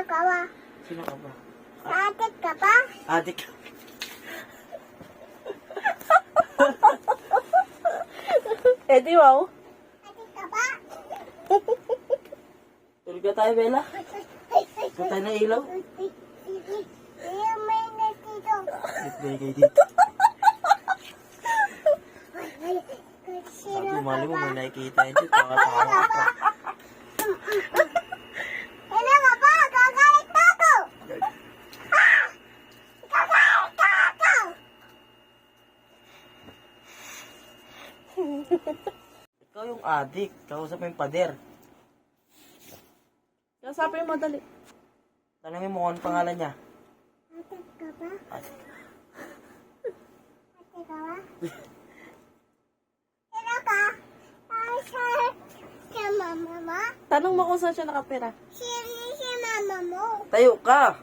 ka ba? Sino ka ba? Adik ka ba? Adik. Eddie, wow. Adik ka ba? Tulog ka tayo, Bella. Tulog tayo ng ilaw. Yung may dito. Bitbay kayo dito. Sabi, mali mo, may nakikita yun dito. Pakatawa ka. Ano ka ba? Gagalit na ako! Gagalit na ako! Ikaw yung adik. Kausap mo yung pader. Kasapin mo, dali. Tanungin mo kung ano pangalan niya. Adik ka ba? Adik. Adik ka ba? Sino ka? Sa mama mo? Tanong mo kung saan siya nakapira. Si mama mo. Tayo ka.